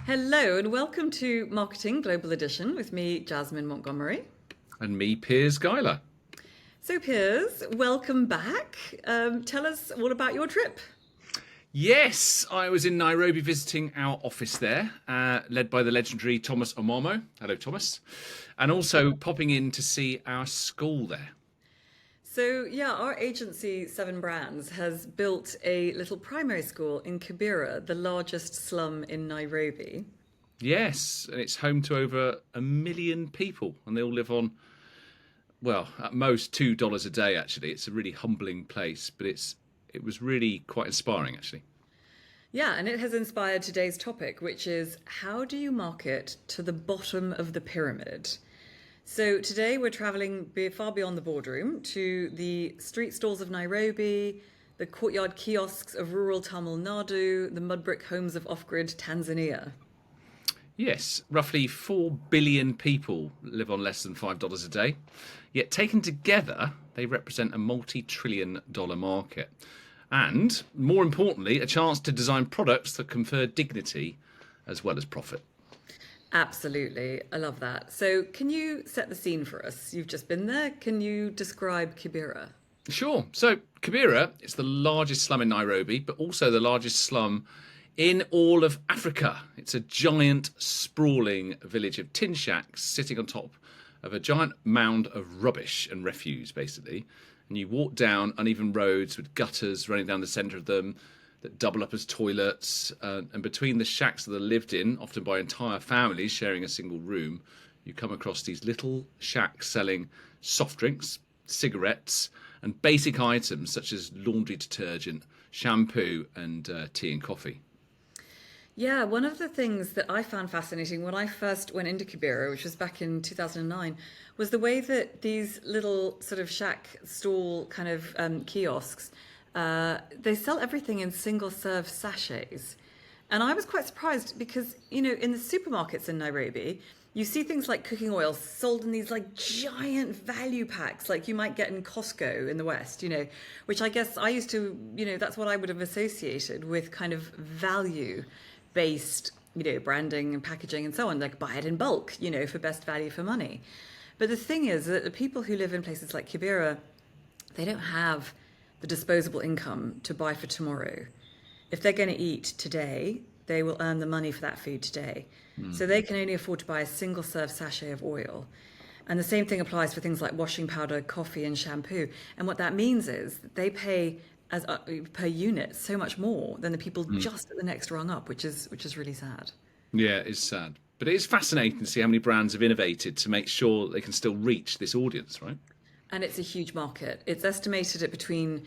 Hello and welcome to Marketing Global Edition with me, Jasmine Montgomery. And me, Piers Geiler. So Piers, welcome back. Tell us all about your trip. Yes, I was in Nairobi visiting our office there, led by the legendary Thomas Omomo. Hello, Thomas. And also popping in to see our school there. So yeah, our agency, Seven Brands, has built a little primary school in Kibera, the largest slum in Nairobi. Yes, and it's home to over 1 million people, and they all live on, well, at most $2 a day, actually. It's a really humbling place, but it was really quite inspiring, actually. Yeah, and it has inspired today's topic, which is how do you market to the bottom of the pyramid? So today we're traveling far beyond the boardroom to the street stalls of Nairobi, the courtyard kiosks of rural Tamil Nadu, the mud brick homes of off-grid Tanzania. Yes, roughly 4 billion people live on less than $5 a day. Yet taken together, they represent a multi-trillion-dollar market. And, more importantly, a chance to design products that confer dignity as well as profit. Absolutely. I love that. So can you set the scene for us? You've just been there. Can you describe Kibera? Sure. So Kibera is the largest slum in Nairobi, but also the largest slum in all of Africa. It's a giant, sprawling village of tin shacks sitting on top of a giant mound of rubbish and refuse, basically. And you walk down uneven roads with gutters running down the centre of them that double up as toilets. And between the shacks that are lived in, often by entire families sharing a single room, you come across these little shacks selling soft drinks, cigarettes, and basic items such as laundry detergent, shampoo, and tea and coffee. Yeah, one of the things that I found fascinating when I first went into Kibera, which was back in 2009, was the way that these little sort of shack stall kind of kiosks, they sell everything in single-serve sachets. And I was quite surprised because, you know, in the supermarkets in Nairobi, you see things like cooking oil sold in these like giant value packs like you might get in Costco in the West, you know, which I guess I used to, you know, that's what I would have associated with kind of value-based, you know, branding and packaging and so on, like buy it in bulk, you know, for best value for money. But the thing is that the people who live in places like Kibera, they don't have the disposable income to buy for tomorrow. If they're going to eat today, they will earn the money for that food today. So they can only afford to buy a single serve sachet of oil. And the same thing applies for things like washing powder, coffee and shampoo. And what that means is that they pay as per unit so much more than the people just at the next rung up, which is really sad. Yeah, it's sad. But it is fascinating to see how many brands have innovated to make sure they can still reach this audience, right? And it's a huge market. It's estimated at between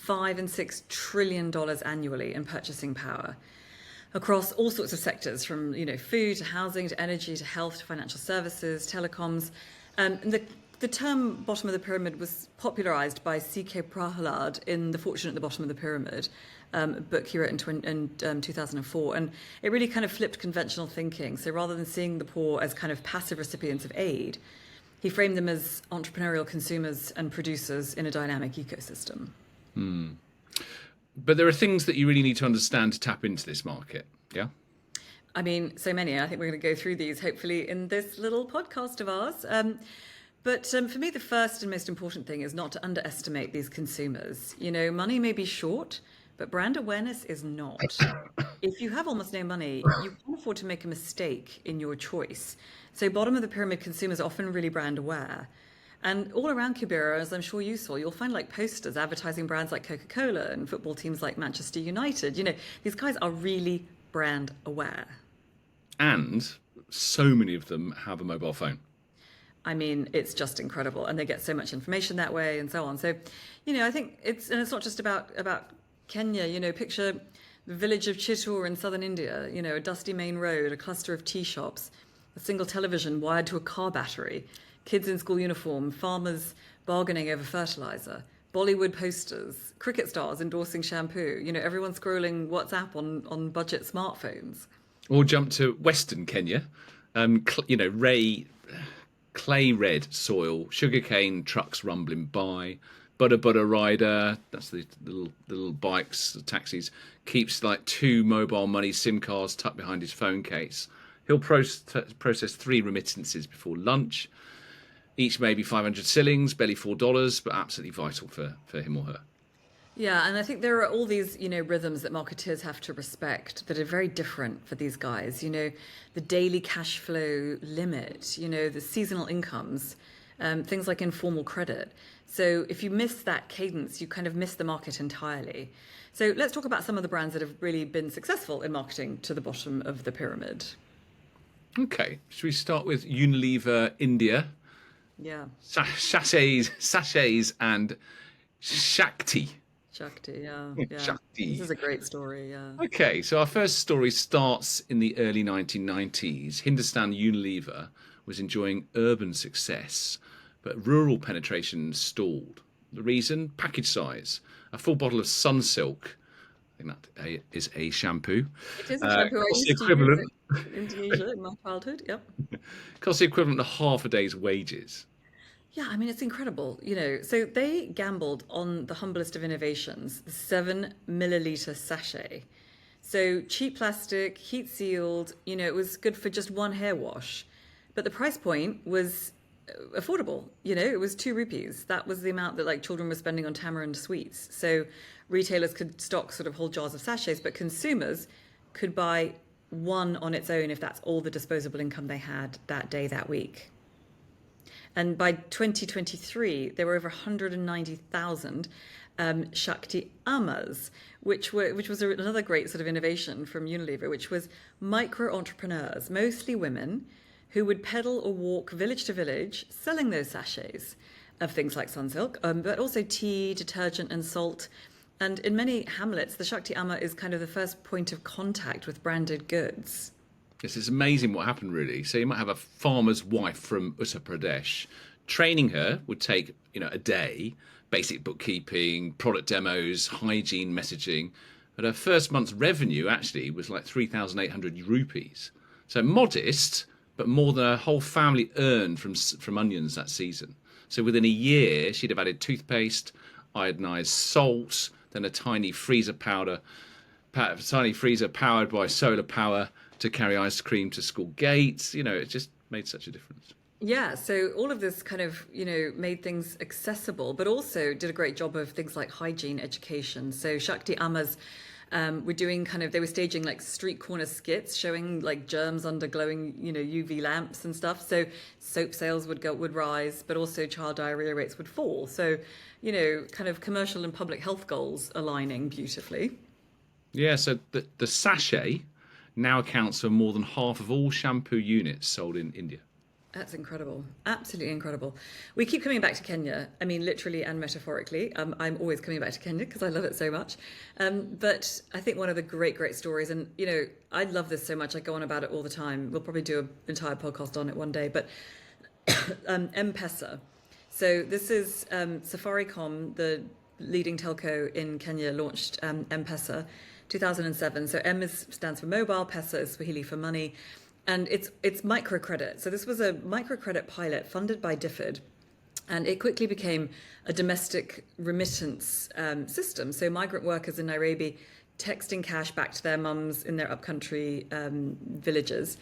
$5 and $6 trillion annually in purchasing power across all sorts of sectors, from, you know, food to housing to energy to health to financial services, telecoms. And the term bottom of the pyramid was popularized by C.K. Prahalad in The Fortune at the Bottom of the Pyramid, a book he wrote in 2004. And it really kind of flipped conventional thinking. So rather than seeing the poor as kind of passive recipients of aid, he framed them as entrepreneurial consumers and producers in a dynamic ecosystem. But there are things that you really need to understand to tap into this market, yeah? I mean, so many. I think we're going to go through these, hopefully, in this little podcast of ours. But for me, the first and most important thing is not to underestimate these consumers. You know, money may be short, but brand awareness is not. If you have almost no money, you can afford to make a mistake in your choice. So bottom of the pyramid consumers are often really brand aware. And all around Kibera, as I'm sure you saw, you'll find like posters advertising brands like Coca-Cola and football teams like Manchester United. You know, these guys are really brand aware. And so many of them have a mobile phone. I mean, it's just incredible. And they get so much information that way and so on. So, you know, I think it's not just about Kenya. You know, picture the village of Chittor in southern India, you know, a dusty main road, a cluster of tea shops, a single television wired to a car battery, kids in school uniform, farmers bargaining over fertilizer, Bollywood posters, cricket stars endorsing shampoo, you know, everyone scrolling WhatsApp on budget smartphones. Or jump to Western Kenya, you know, clay red soil, sugarcane trucks rumbling by, Butter rider, that's the little bikes, the taxis, keeps like 2 mobile money SIM cards tucked behind his phone case. He'll process 3 remittances before lunch. Each maybe 500 shillings, barely $4, but absolutely vital for him or her. Yeah, and I think there are all these, rhythms that marketeers have to respect that are very different for these guys. The daily cash flow limit, the seasonal incomes, things like informal credit. So if you miss that cadence, you kind of miss the market entirely. So let's talk about some of the brands that have really been successful in marketing to the bottom of the pyramid. Okay, should we start with Unilever India? Yeah. Sachets and 𝐶𝐶𝐶𝐶𝐶. Yeah. Shakti. This is a great story, yeah. Okay, so our first story starts in the early 1990s. Hindustan Unilever was enjoying urban success, but rural penetration stalled. The reason? Package size. A full bottle of Sunsilk, I think that is a shampoo. It is a shampoo. I used to use it in Indonesia in my childhood, yep. Costs the equivalent of half a day's wages. Yeah, I mean, it's incredible, So they gambled on the humblest of innovations, the 7 milliliter sachet. So cheap plastic, heat sealed, it was good for just 1 hair wash. But the price point was affordable, it was 2 rupees. That was the amount that children were spending on tamarind sweets. So retailers could stock sort of whole jars of sachets, but consumers could buy 1 on its own if that's all the disposable income they had that day, that week. And by 2023, there were over 190,000 𝐶𝐶𝐶𝐶𝐿, which was another great sort of innovation from Unilever, which was micro entrepreneurs, mostly women, who would pedal or walk village to village, selling those sachets of things like Sunsilk, but also tea, detergent, and salt. And in many hamlets, the 𝐶𝐶𝐶𝐶𝐿 is kind of the first point of contact with branded goods. Yes, it's amazing what happened, really. So you might have a farmer's wife from Uttar Pradesh. Training her would take, a day, basic bookkeeping, product demos, hygiene messaging. But her first month's revenue actually was like 3,800 rupees. So modest, but more than her whole family earned from onions that season. So within a year, she'd have added toothpaste, iodinized salt, then a tiny freezer powered by solar power to carry ice cream to school gates. It just made such a difference. Yeah, so all of this kind of, made things accessible, but also did a great job of things like hygiene education. So 𝐶𝐶𝐶𝐶𝐿 were doing they were staging street corner skits showing germs under glowing, UV lamps and stuff. So soap sales would rise, but also child diarrhea rates would fall. So, kind of commercial and public health goals aligning beautifully. Yeah, so the sachet now accounts for more than half of all shampoo units sold in India. That's incredible. Absolutely incredible. We keep coming back to Kenya. I mean, literally and metaphorically. I'm always coming back to Kenya because I love it so much. But I think one of the great stories, and, I love this so much. I go on about it all the time. We'll probably do an entire podcast on it one day. But M-Pesa. So this is Safaricom, the leading telco in Kenya, launched M-Pesa 2007. So stands for mobile, Pesa is Swahili for money. And it's microcredit. So this was a microcredit pilot funded by DFID. And it quickly became a domestic remittance system. So migrant workers in Nairobi texting cash back to their mums in their upcountry villages.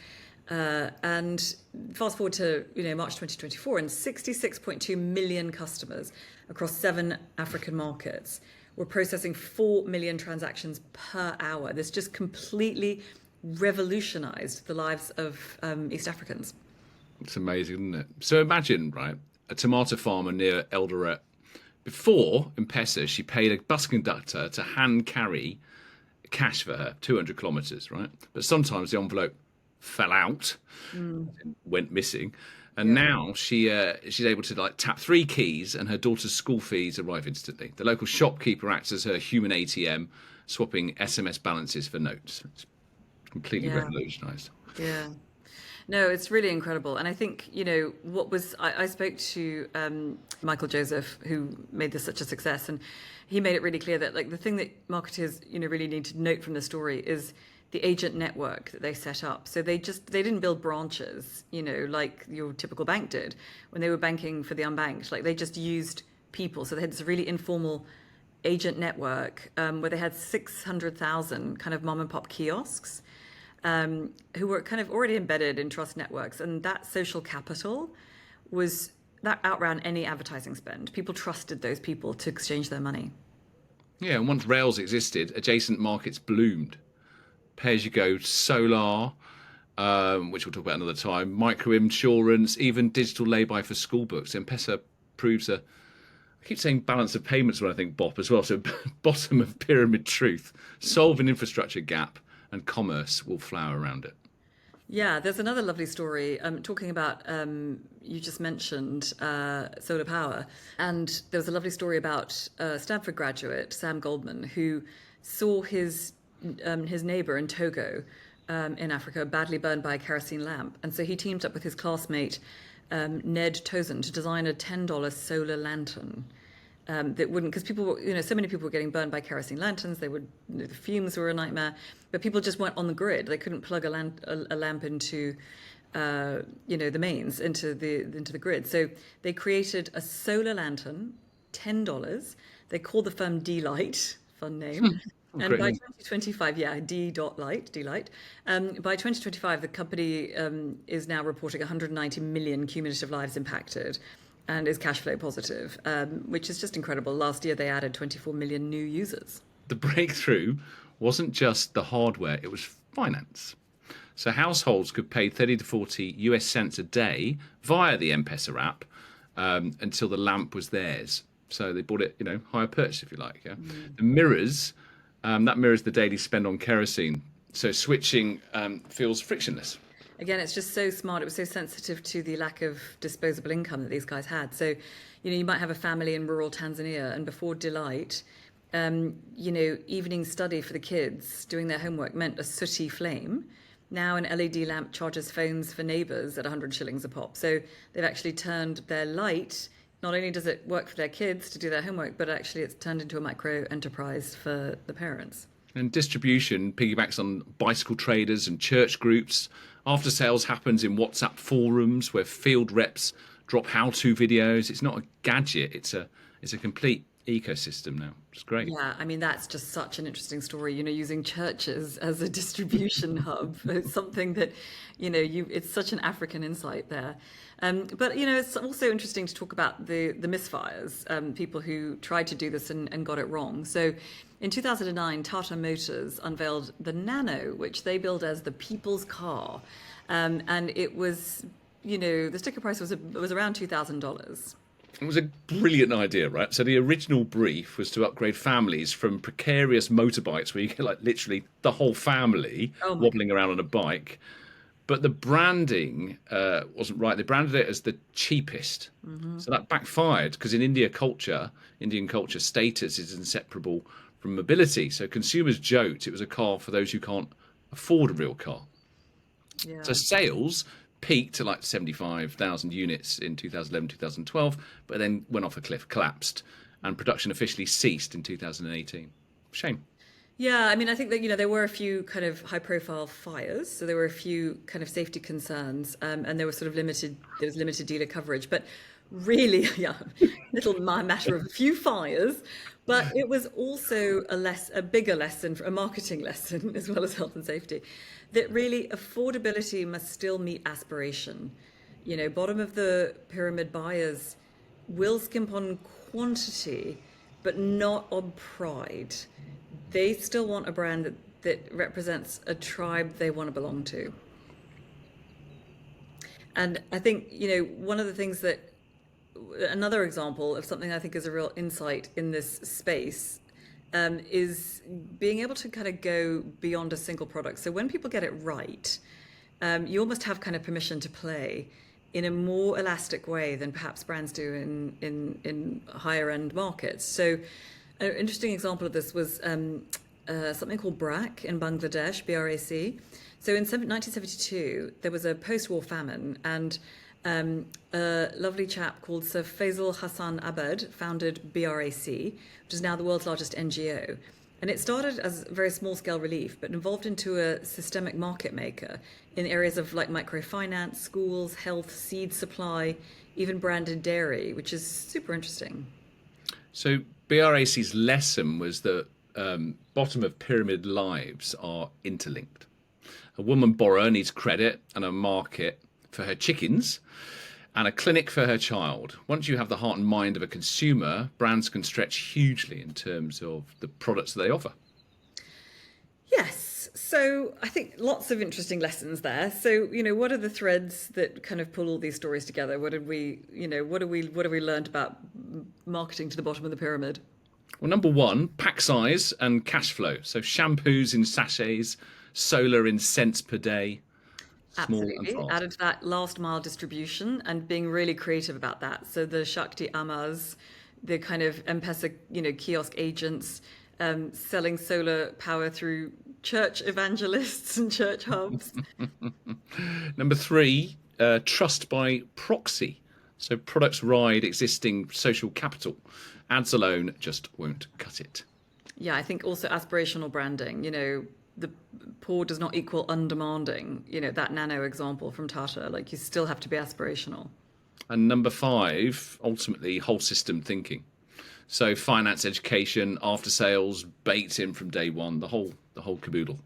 And fast forward to March 2024, and 66.2 million customers across 7 African markets were processing 4 million transactions per hour. This just completely revolutionized the lives of East Africans. It's amazing, isn't it? So imagine, right, a tomato farmer near Eldoret. Before M-Pesa, she paid a bus conductor to hand carry cash for her, 200 kilometres, right? But sometimes the envelope fell out, went missing. And now she's able to tap 3 keys and her daughter's school fees arrive instantly. The local shopkeeper acts as her human ATM, swapping SMS balances for notes. It's completely revolutionised. Yeah. No, it's really incredible. And I think, I spoke to Michael Joseph, who made this such a success, and he made it really clear that the thing that marketers, really need to note from the story is the agent network that they set up. So they didn't build branches, like your typical bank did when they were banking for the unbanked. They just used people. So they had this really informal agent network where they had 600,000 kind of mom and pop kiosks who were kind of already embedded in trust networks. And that social capital that outran any advertising spend. People trusted those people to exchange their money. Yeah, and once rails existed, adjacent markets bloomed. Pay-as-you-go, solar, which we'll talk about another time, micro-insurance, even digital lay-by for school books. M-Pesa proves I keep saying balance of payments when I think BOP as well, so bottom of pyramid truth. Solve an infrastructure gap and commerce will flower around it. Yeah, there's another lovely story talking about, you just mentioned solar power. And there was a lovely story about a Stanford graduate, Sam Goldman, who saw his neighbor in Togo in Africa badly burned by a kerosene lamp. And so he teamed up with his classmate, Ned Tozan, to design a $10 solar lantern. That wouldn't, because people were, so many people were getting burned by kerosene lanterns. The fumes were a nightmare, but people just weren't on the grid. They couldn't plug a lamp into, the mains, into the grid. So they created a solar lantern, $10. They called the firm D-Light, fun name. And by 2025, D-Light. By 2025, the company is now reporting 190 million cumulative lives impacted, and is cash flow positive, which is just incredible. Last year, they added 24 million new users. The breakthrough wasn't just the hardware, it was finance. So households could pay 30 to 40 US cents a day via the M-Pesa app until the lamp was theirs. So they bought it, hire purchase, if you like. Yeah. The mirrors, that mirrors the daily spend on kerosene. So switching feels frictionless. Again, it's just so smart. It was so sensitive to the lack of disposable income that these guys had. So, you might have a family in rural Tanzania, and before Delight, evening study for the kids doing their homework meant a sooty flame. Now an LED lamp charges phones for neighbours at 100 shillings a pop. So they've actually turned their light, not only does it work for their kids to do their homework, but actually it's turned into a micro enterprise for the parents. And distribution piggybacks on bicycle traders and church groups. After sales happens in WhatsApp forums where field reps drop how-to videos. It's not a gadget, it's a complete ecosystem now. It's great. Yeah, I mean, that's just such an interesting story, using churches as a distribution hub. It's something that, it's such an African insight there. But, it's also interesting to talk about the misfires, people who tried to do this and got it wrong. So in 2009, Tata Motors unveiled the Nano, which they billed as the people's car. And it was, the sticker price was around $2,000. It was a brilliant idea, right? So the original brief was to upgrade families from precarious motorbikes where you get literally the whole family wobbling around on a bike. But the branding wasn't right. They branded it as the cheapest. Mm-hmm. So that backfired because in Indian culture, status is inseparable from mobility. So consumers joked it was a car for those who can't afford a real car. Yeah. So sales peaked to 75,000 units in 2011, 2012, but then went off a cliff, collapsed, and production officially ceased in 2018. Shame. Yeah, I mean, I think that, there were a few kind of high-profile fires, so there were a few kind of safety concerns, and there was limited dealer coverage, but really, little matter of a few fires, but it was also a bigger lesson, a marketing lesson, as well as health and safety, that really affordability must still meet aspiration. Bottom of the pyramid buyers will skimp on quantity, but not on pride. They still want a brand that represents a tribe they want to belong to. And I think, one of the things that, another example of something I think is a real insight in this space is being able to kind of go beyond a single product. So when people get it right, you almost have kind of permission to play in a more elastic way than perhaps brands do in higher end markets. So an interesting example of this was something called BRAC in Bangladesh, BRAC. So in 1972, there was a post-war famine, and a lovely chap called Sir Faisal Hassan Abad founded BRAC, which is now the world's largest NGO. And it started as very small-scale relief, but evolved into a systemic market maker in areas of microfinance, schools, health, seed supply, even branded dairy, which is super interesting. So BRAC's lesson was that bottom of pyramid lives are interlinked. A woman borrower needs credit and a market for her chickens and a clinic for her child. Once you have the heart and mind of a consumer, brands can stretch hugely in terms of the products that they offer. Yes. So I think lots of interesting lessons there. So, what are the threads that kind of pull all these stories together? What have we learned about marketing to the bottom of the pyramid? Well, number one, pack size and cash flow. So shampoos in sachets, solar in cents per day. Small and Absolutely. fast. Added to that last mile distribution and being really creative about that. So the ค์𝐺𝐺𝐽𝐻, the kind of M-Pesa, kiosk agents, selling solar power through church evangelists and church hubs. Number three, trust by proxy. So products ride existing social capital. Ads alone just won't cut it. Yeah, I think also aspirational branding. The poor does not equal undemanding. That nano example from Tata, like you still have to be aspirational. And number five, ultimately, whole system thinking. So finance, education, after sales, baked in from day one, the whole caboodle.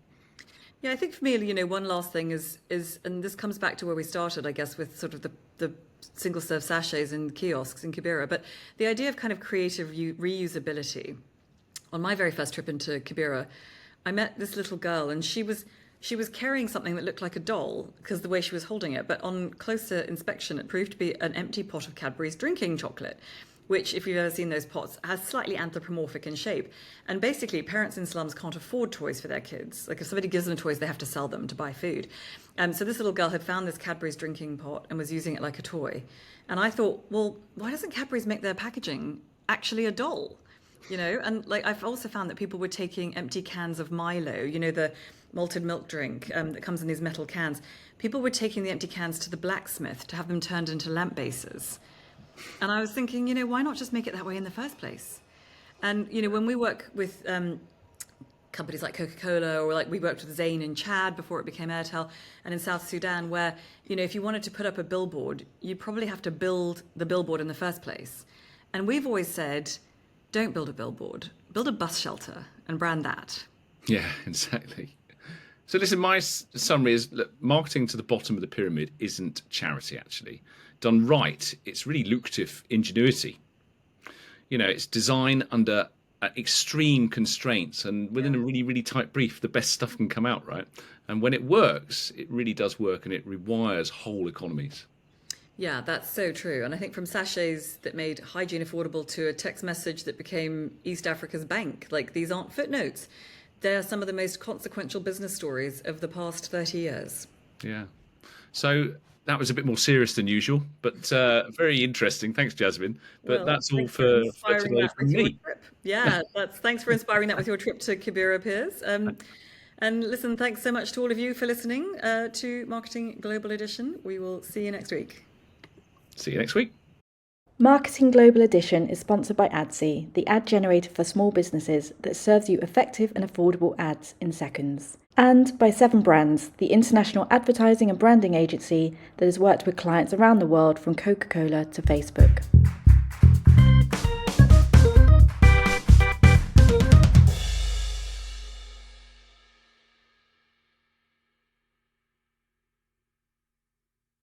Yeah, I think for me, one last thing is, and this comes back to where we started, I guess, with sort of the single serve sachets in kiosks in 𝐾𝐵IRA, but the idea of kind of creative reusability. On my very first trip into 𝐾𝐵IRA, I met this little girl, and she was carrying something that looked like a doll because the way she was holding it. But on closer inspection, it proved to be an empty pot of Cadbury's drinking chocolate, which, if you've ever seen those pots, has slightly anthropomorphic in shape. And basically, parents in slums can't afford toys for their kids. Like if somebody gives them toys, they have to sell them to buy food. So this little girl had found this Cadbury's drinking pot and was using it like a toy. And I thought, well, why doesn't Cadbury's make their packaging actually a doll? And like I've also found that people were taking empty cans of Milo, the malted milk drink that comes in these metal cans. People were taking the empty cans to the blacksmith to have them turned into lamp bases. And I was thinking, why not just make it that way in the first place? And, when we work with companies like Coca-Cola, or like we worked with Zain in Chad before it became Airtel, and in South Sudan, where, if you wanted to put up a billboard, you'd probably have to build the billboard in the first place. And we've always said, don't build a billboard, build a bus shelter and brand that. Yeah, exactly. So listen, my summary is, look, marketing to the bottom of the pyramid isn't charity, actually. Done right, it's really lucrative ingenuity. It's design under extreme constraints, and within a really, really tight brief, the best stuff can come out, right? And when it works, it really does work, and it rewires whole economies. Yeah, that's so true. And I think from sachets that made hygiene affordable to a text message that became East Africa's bank, like these aren't footnotes. They're some of the most consequential business stories of the past 30 years. Yeah. So that was a bit more serious than usual, but very interesting. Thanks, Jasmine. But that's all for today from me. Yeah, thanks for inspiring that with your trip to 𝐾𝐵IRA, Piers. And listen, thanks so much to all of you for listening to Marketing Global Edition. We will see you next week. See you next week. Marketing Global Edition is sponsored by 𝐕𝐢𝐿𝐴𝐷𝐶, the ad generator for small businesses that serves you effective and affordable ads in seconds. And by 7 Brands, the international advertising and branding agency that has worked with clients around the world from Coca-Cola to Facebook.